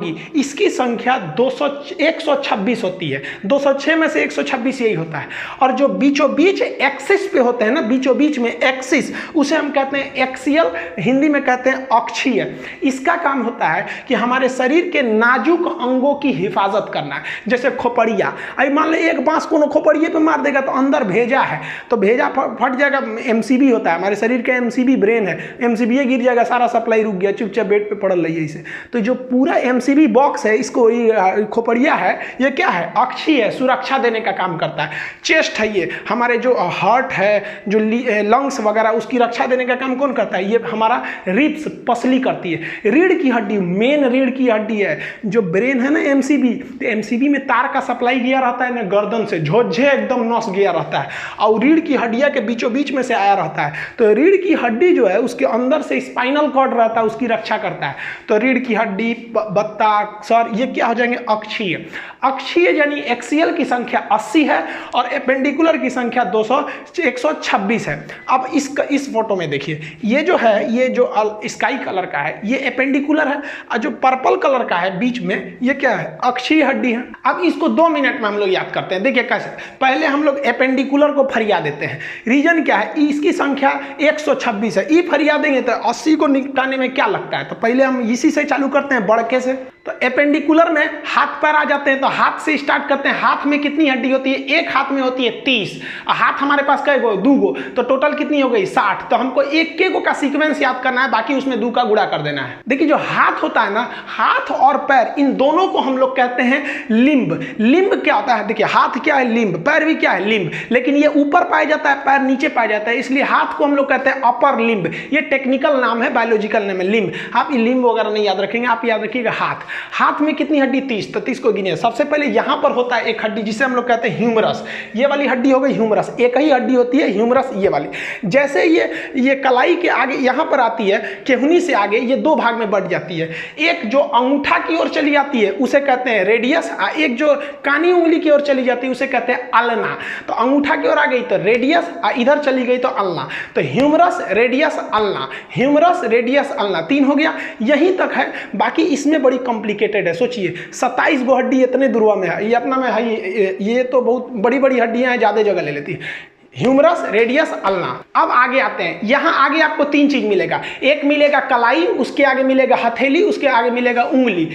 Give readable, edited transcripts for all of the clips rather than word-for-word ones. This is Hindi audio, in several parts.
इसकी संख्या 126 होती है। 206 में से 126 यही होता है। और जो बीचों बीच एक्सिस पे होते हैं ना, बीचों बीच में एक्सिस, उसे हम कहते हैं एक्सियल, हिंदी में कहते हैं अक्षीय। इसका काम होता है कि हमारे शरीर के नाजुक अंगों की हिफाजत करना है। जैसे खोपड़िया, अभी मान लो एक बांस को खोपड़िए पे मार देगा तो अंदर भेजा है तो भेजा फट जाएगा। एमसीबी होता है, हमारे शरीर का एमसीबी ब्रेन है, एमसीबी गिर जाएगा, सारा सप्लाई रुक गया, चुपचाप बेड पे पड़ल रही है इसे। तो जो पूरा एमसीबी बॉक्स है, इसको खोपड़िया है, ये क्या है? अक्षीय है, सुरक्षा देने का काम करता है। चेस्ट है, ये हमारे जो हार्ट है, जो लंग्स वगैरह, उसकी रक्षा देने का काम कौन करता है? ये हमारा रिब्स, पसली करती है। रीढ़ की हड्डी, मेन रीढ़ की हड्डी है। जो ब्रेन है ना एमसीबी, तो एमसीबी में तार का सप्लाई गया रहता है ना, गर्दन से झोझे एकदम नस गया रहता है और रीढ़ की हड्डिया के बीचों बीच में से आया रहता है। तो रीढ़ की हड्डी जो है उसके अंदर से स्पाइनल कॉर्ड रहता है, उसकी रक्षा करता है। तो रीढ़ की हड्डी, बत्ता, सर, ये क्या हो जाएंगे? अक्षीय। अक्षीय यानी एक्सियल की संख्या 80 है और एपेंडिकुलर की संख्या 126 है। अब इस फोटो में देखिए, ये जो है, ये जो स्काई कलर का है ये एपेंडिकुलर है और जो पर्पल कलर का है बीच में, ये क्या है? अक्षीय हड्डी है। अब इसको 2 मिनट में हम लोग याद करते हैं। देखिए कैसे, पहले हम लोग एपेंडिकुलर को फरिया देते हैं। रीजन क्या है? इसकी संख्या 126 है। ई फरिया देंगे तो 80 को निपटाने में क्या लगता है? तो पहले हम इसी से चालू करते हैं, बड़के से। तो एपेंडिकुलर में हाथ पैर आ जाते हैं, तो हाथ से स्टार्ट करते हैं। हाथ में कितनी हड्डी होती है? एक हाथ में होती है 30। हाथ हमारे पास कै गो? 2 गो, तो टोटल कितनी हो गई? 60। तो हमको एक के गो का सीक्वेंस याद करना है, बाकी उसमें 2 का गुणा कर देना है। देखिए जो हाथ होता है ना, हाथ और पैर, इन दोनों को हम लोग कहते हैं लिम्ब। लिम्ब क्या होता है? देखिए हाथ क्या है? लिम्ब। पैर भी क्या है? लिम्ब। लेकिन ये ऊपर पाया जाता है, पैर नीचे पाया जाता है, इसलिए हाथ को हम लोग कहते हैं अपर लिम्ब। ये टेक्निकल नाम है, बायोलॉजिकल नाम है लिम्ब। आप ये लिम्ब वगैरह नहीं याद रखेंगे, आप याद रखिएगा हाथ। हाथ में कितनी हड्डी? 30। तो 30 को गिनिए। सबसे पहले यहां पर होता है एक हड्डी जिसे हम लोग कहते हैं ह्यूमरस। ये वाली हड्डी हो गई ह्यूमरस। एक ही हड्डी होती है ह्यूमरस, ये वाली। जैसे ये कलाई के आगे यहां पर आती है, केहनी से आगे, ये 2 भाग में बढ़ जाती है। एक जो अंगूठा की ओर चली जाती है उसे कहते हैं रेडियस, और एक जो कानी उंगली की ओर चली जाती है उसे कहते हैं अल्ना। तो अंगूठा की ओर आ गई तो रेडियस, और इधर चली गई तो अल्ना। तो humerus, radius, ulna. Humerus, radius, ulna, 3 हो गया। यहीं तक है। बाकी इसमें बड़ी कॉम्प्लिकेटेड है। सोचिए 27 गो हड्डी इतने दुर्वा में है, ये अपना में है, ये तो बहुत बड़ी बड़ी हड्डियां हैं, ज्यादा जगह ले लेती है। Humerus, radius, ulna. अब आगे आते हैं। यहां आगे आपको 3 चीज मिलेगा। एक मिलेगा कलाई, उसके आगे मिलेगा हथेली, उसके आगे मिलेगा उंगली।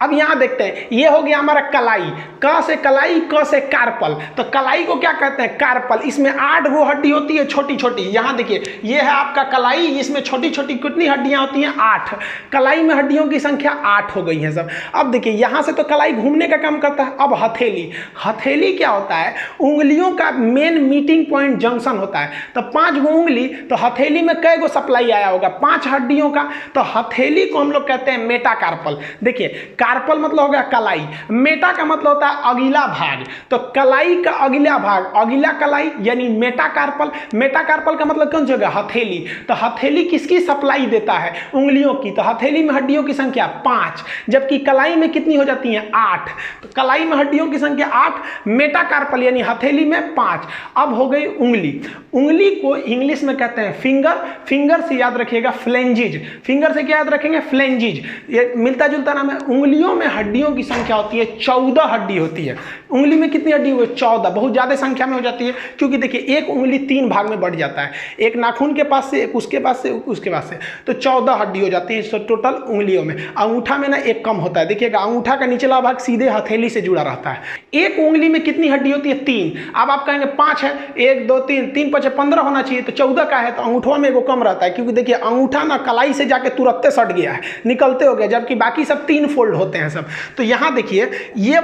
अब यहां देखते हैं, ये हो गया हमारा कलाई। क से कलाई, क से कार्पल। तो कलाई को क्या कहते हैं? कार्पल। इसमें 8 गो हड्डी होती है, छोटी छोटी। यहां देखिए, ये है आपका कलाई, इसमें छोटी छोटी कितनी हड्डियां होती हैं? 8। कलाई में हड्डियों की संख्या 8 हो गई है सब। अब देखिए, यहां से तो कलाई घूमने का काम करता है। अब हथेली। हथेली क्या होता है? उंगलियों का मेन मीटिंग पॉइंट, जंक्शन होता है। तो 5 गो उंगली, तो हथेली में कै गो सप्लाई आया होगा? 5 हड्डियों का। तो हथेली को हम लोग कहते हैं मेटाकार्पल। देखिए, कार्पल मतलब हो गया कलाई, मेटा का मतलब होता है अगला भाग। तो कलाई का अगला भाग, अगला कलाई, यानी मेटाकार्पल। मेटाकार्पल का मतलब कौन सी होगा? हथेली। तो हथेली किसकी सप्लाई देता है? उंगलियों की। तो हथेली में हड्डियों की संख्या 5, जबकि कलाई में कितनी हो जाती है? 8। तो कलाई में हड्डियों की संख्या 8, मेटाकार्पल यानी हथेली में 5। अब हो गई उंगली। उंगली को इंग्लिश में कहते हैं फिंगर। फिंगर से याद रखिएगा फ्लेंजिज। फिंगर से क्या याद रखेंगे? फ्लेंजिज। ये मिलता जुलता नाम है। उंगलियों में हड्डियों की संख्या होती है 14 हड्डी होती है। उंगली में कितनी हड्डी हुई? 14। बहुत ज्यादा संख्या में हो जाती है, क्योंकि देखिए एक उंगली 3 भाग में बढ़ जाता है, एक नाखून के पास से, एक उसके पास से, उसके पास से। तो 14 हड्डी हो जाती है टोटल उंगलियों में। अंगूठा में ना एक कम होता है। देखिएगा, अंगूठा का निचला भाग सीधे हथेली से जुड़ा रहता है। एक उंगली में कितनी हड्डी होती है? 3। अब आप कहेंगे 5 है, 1 2 3, 3 5 15 होना चाहिए, तो 14 का है, तो अंगूठा में एगो कम रहता है, क्योंकि देखिए अंगूठा ना कलाई से जाके तुरंत सट गया है, निकलते हो गया, जबकि बाकी सब 3 फोल्ड होते हैं सब। तो यहां देखिए, ये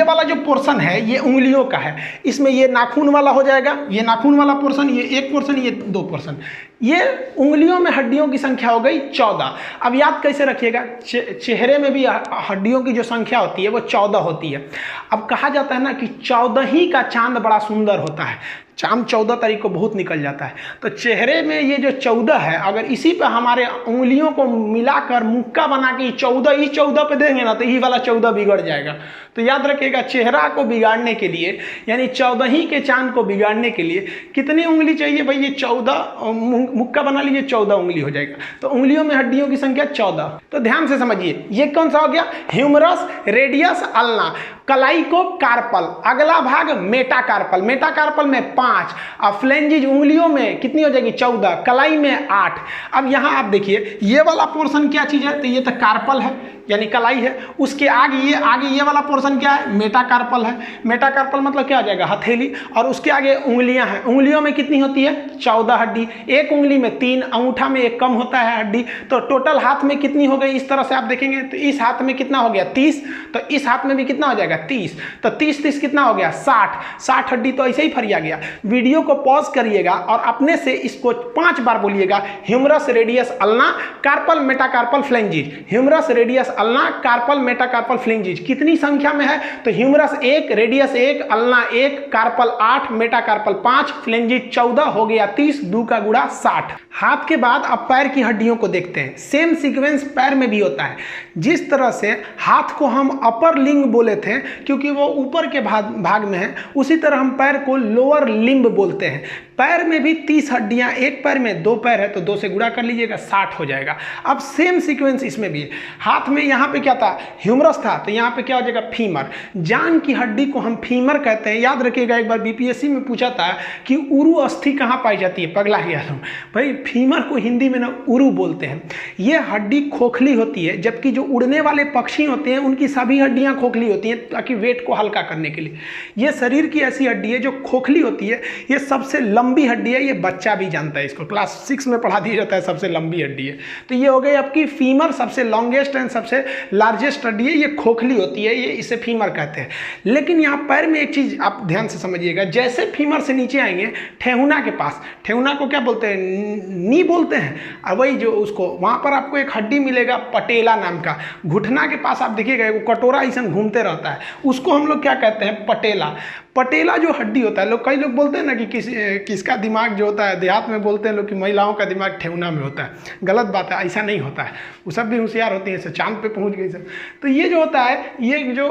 वाला जो पोर्शन है ये उंगलियों का है। इसमें ये नाखून वाला हो जाएगा, ये नाखून वाला पोर्शन, ये 1 पोर्शन, ये 2 पोर्शन। ये उंगलियों में हड्डियों की संख्या हो गई 14। अब याद कैसे रखिएगा? चेहरे में भी हड्डियों की जो संख्या होती है वो 14 होती है। अब कहा जाता है ना कि 14 ही का चांद बड़ा सुंदर होता है। चांद 14 तारीख को बहुत निकल जाता है। तो चेहरे में ये जो 14 है, अगर इसी पे हमारे उंगलियों को मिलाकर मुक्का बना के 14 ही 14 पे देंगे ना, तो यही वाला 14 बिगड़ जाएगा। तो याद रखिएगा, चेहरा को बिगाड़ने के लिए, यानी 14 ही के चांद को बिगाड़ने के लिए कितनी उंगली चाहिए भाई? ये 14 मुक्का बना लीजिए, 14 उंगली हो जाएगा। तो उंगलियों में हड्डियों की संख्या 14। तो ध्यान से समझिए, ये कौन सा हो गया? Humerus, radius, ulna. कलाई को कार्पल, अगला भाग मेटाकार्पल, मेटाकार्पल में 5, और फ्लेंजिज उंगलियों में कितनी हो जाएगी? 14, कलाई में 8। अब यहाँ आप देखिए, ये वाला पोर्शन क्या चीज है? तो ये तो कार्पल है, यानी कलाई है। उसके आगे ये वाला पोर्शन क्या है? मेटाकार्पल है। मेटाकार्पल मतलब क्या आ जाएगा? हथेली। और उसके आगे उंगलियां हैं। उंगलियों में कितनी होती है? 14 हड्डी। एक उंगली में 3, अंगूठा में 1 कम होता है हड्डी। तो टोटल हाथ में कितनी हो गई? इस तरह से आप देखेंगे तो इस हाथ में कितना हो गया? 30। तो इस हाथ में भी कितना हो जाएगा? 30। तो 30 कितना हो गया? 60 हड्डी तो ऐसे ही फरिया गया। वीडियो को पॉज करिएगा और अपने से इसको 5 बार बोलिएगा। Humerus, radius, ulna, carpal, metacarpal, phalanges. Humerus, radius, ulna, carpal, metacarpal, phalanges. कितनी संख्या में है? तो humerus 1, radius 1, ulna 1, carpal 8, metacarpal 5, phalanges 14, हो गया 30, 2 का गुणा 60। हाथ के बाद अब पैर की हड्डियों को देखते हैं। सेम सीक्वेंस पैर में भी होता है। जिस तरह से हाथ को हम अपर लिंग बोले थे क्योंकि वो ऊपर के भाग में है, उसी तरह हम पैर को लोअर लिम्ब बोलते हैं। पैर में भी 30 हड्डियां, एक पैर में 2 पैर है तो 2 से गुणा कर लीजिएगा, 60 हो जाएगा। अब सेम सीक्वेंस इसमें भी है। हाथ में यहाँ पे क्या था? ह्यूमरस था, तो यहाँ पे क्या हो जाएगा? फीमर। जान की हड्डी को हम फीमर कहते हैं। याद रखिएगा, एक बार बीपीएससी में पूछा था कि उरु अस्थि कहाँ पाई जाती है? पगला गया तुम भाई, फीमर को हिंदी में ना उरु बोलते हैं। ये हड्डी खोखली होती है, जबकि जो उड़ने वाले पक्षी होते हैं उनकी सभी हड्डियां खोखली होती हैं ताकि वेट को हल्का करने के लिए। ये शरीर की ऐसी हड्डी है जो खोखली होती है। ये सबसे लंबी हड्डी है, ये बच्चा भी जानता है, इसको क्लास 6 में पढ़ा दिया जाता है, सबसे लंबी हड्डी है। तो ये हो गई आपकी फीमर, सबसे लॉन्गेस्ट एंड सबसे लार्जेस्ट हड्डी है। ये खोखली होती है, ये इसे फीमर कहते हैं। लेकिन यहाँ पैर में एक चीज आप ध्यान से समझिएगा, जैसे फीमर से नीचे आएंगे ठेहुना के पास, ठेहुना को क्या बोलते हैं? नी बोलते हैं। और वही जो उसको वहां पर आपको एक हड्डी मिलेगा पटेला नाम का। घुटना के पास आप देखिएगा वो कटोरा ऐसा घूमते रहता है, उसको हम लोग क्या कहते हैं? पटेला। पटेला जो हड्डी होता है, लोग कई लोग बोलते हैं ना कि किसका दिमाग जो होता है, देहात में बोलते हैं लोग कि महिलाओं का दिमाग ठेहुना में होता है। गलत बात है, ऐसा नहीं होता है। वो सब भी होशियार होती हैं, चांद पे पहुंच गई सब। तो ये जो होता है, ये जो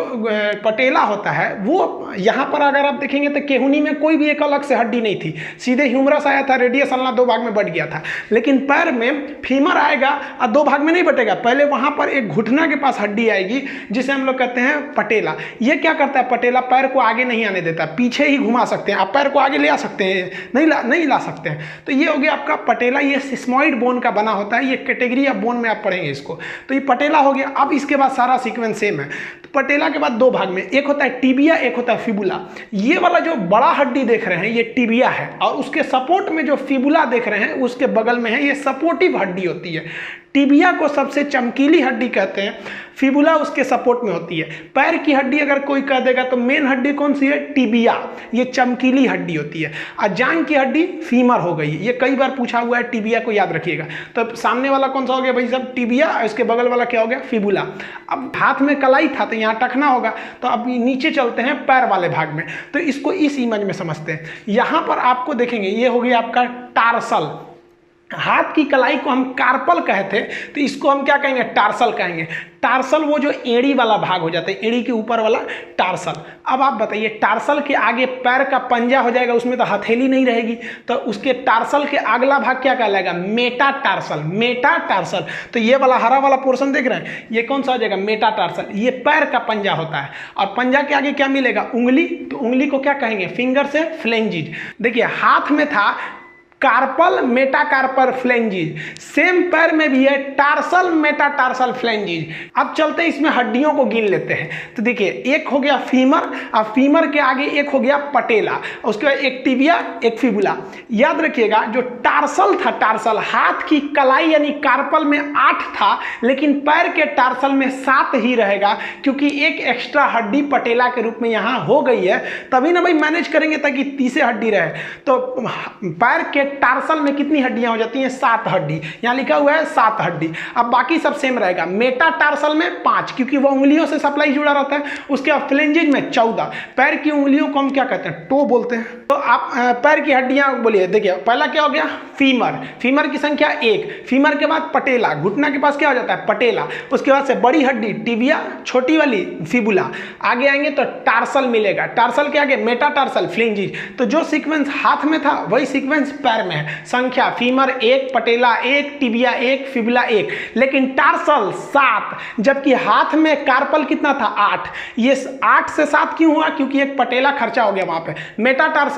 पटेला होता है, वो यहाँ पर अगर आप देखेंगे तो केहुनी में कोई भी एक अलग से हड्डी नहीं थी, सीधे ह्यूमरस आया था, रेडियस अल्ना 2 भाग में बट गया था। लेकिन पैर में फीमर आएगा और 2 भाग में नहीं बटेगा, पहले वहाँ पर एक घुटना के पास हड्डी आएगी जिसे हम लोग कहते हैं पटेला। ये क्या करता है? पटेला पैर को आगे नहीं आने देता, पीछे ही घुमा सकते हैं। आप पैर को आगे ले आ सकते हैं? नहीं ला सकते हैं। तो ये हो गया आपका पटेला। ये सिस्मोइड बोन का बना होता है, ये कैटेगरी ऑफ बोन में आप पढ़ेंगे इसको। तो ये पटेला हो गया। अब इसके बाद सारा सीक्वेंस सेम है। तो पटेला के बाद 2 भाग में, एक होता है टिबिया, एक होता है फिबुला। ये वाला जो बड़ा हड्डी देख रहे हैं ये टिबिया है, और उसके सपोर्ट में जो फिबुला देख रहे हैं उसके बगल में है, ये सपोर्टिव हड्डी होती है। टिबिया को सबसे चमकीली हड्डी कहते हैं, फिबुला उसके सपोर्ट में होती है। पैर की हड्डी अगर कोई कह देगा तो मेन हड्डी कौन सी है? टिबिया, ये चमकीली हड्डी होती है। और जांघ की हड्डी फीमर हो गई। ये कई बार पूछा हुआ है, टिबिया को याद रखिएगा। तो सामने वाला कौन सा हो गया भाई साहब? टिबिया। इसके बगल वाला क्या हो गया? फिबुला। अब हाथ में कलाई था तो यहाँ टखना होगा। तो अब नीचे चलते हैं पैर वाले भाग में, तो इसको इस इमेज में समझते हैं। यहाँ पर आपको देखेंगे ये हो गया आपका टार्सल। हाथ की कलाई को हम कार्पल कहते, तो इसको हम क्या कहेंगे? टार्सल कहेंगे। टार्सल वो जो एड़ी वाला भाग हो जाता है, एड़ी के ऊपर वाला टार्सल। अब आप बताइए, टार्सल के आगे पैर का पंजा हो जाएगा, उसमें तो हथेली नहीं रहेगी, तो उसके टार्सल के अगला भाग क्या कहलाएगा? मेटाटार्सल। मेटाटार्सल। तो ये वाला हरा वाला पोर्शन देख रहे हैं, ये कौन सा हो जाएगा? मेटाटार्सल। ये पैर का पंजा होता है, और पंजा के आगे क्या मिलेगा? उंगली। तो उंगली को क्या कहेंगे? फिंगर से फ्लेंजिज। देखिए हाथ में था कार्पल, मेटाकार्पल, फ्लेंजिज। सेम पैर में भी है टार्सल, मेटाटार्सल, फ्लेंजिज। अब चलते हैं इसमें हड्डियों को गिन लेते हैं। तो देखिए, एक हो गया फीमर, और फीमर के आगे एक हो गया पटेला, उसके बाद एक टिबिया, एक फिबुला। याद रखिएगा, जो टार्सल था, टार्सल हाथ की कलाई यानी कार्पल में 8 था, लेकिन पैर के टार्सल में 7 ही रहेगा, क्योंकि एक एक्स्ट्रा हड्डी पटेला के रूप में यहाँ हो गई है। तभी ना भाई मैनेज करेंगे ताकि 30 हड्डी रहे। तो पैर के टार्सल में कितनी हड्डियां हो जाती हैं? 7 हड्डी, यहाँ लिखा हुआ है 7 हड्डी। अब बाकी सब सेम रहेगा। मेटाटार्सल में 5, क्योंकि वो उंगलियों से सप्लाई जुड़ा रहता है। उसके बाद फ्लेंजेज में 14। पैर की उंगलियों को हम क्या कहते हैं? टो बोलते हैं। तो आप पैर की हड्डियां बोलिए। देखिए पहला क्या हो गया? फीमर। फीमर की संख्या 1। फीमर के बाद पटेला, घुटना के पास क्या हो जाता है? पटेला। उसके बाद से बड़ी हड्डी टिबिया, छोटी वाली फिबुला। आगे आएंगे तो टार्सल मिलेगा। टार्सल के आगे मेटाटार्सल, फ्लेंजेज। तो जो सीक्वेंस हाथ में था वही सीक्वेंस पैर में है। संख्या फीमर 1, पटेला 1, टिबिया 1, फिबुला 1। लेकिन टार्सल 7, जबकि हाथ में कार्पल कितना था? 8। ये 8 से 7 क्यों हुआ? क्योंकि एक पटेला खर्चा हो गया वहां पे। मेटाटार्सल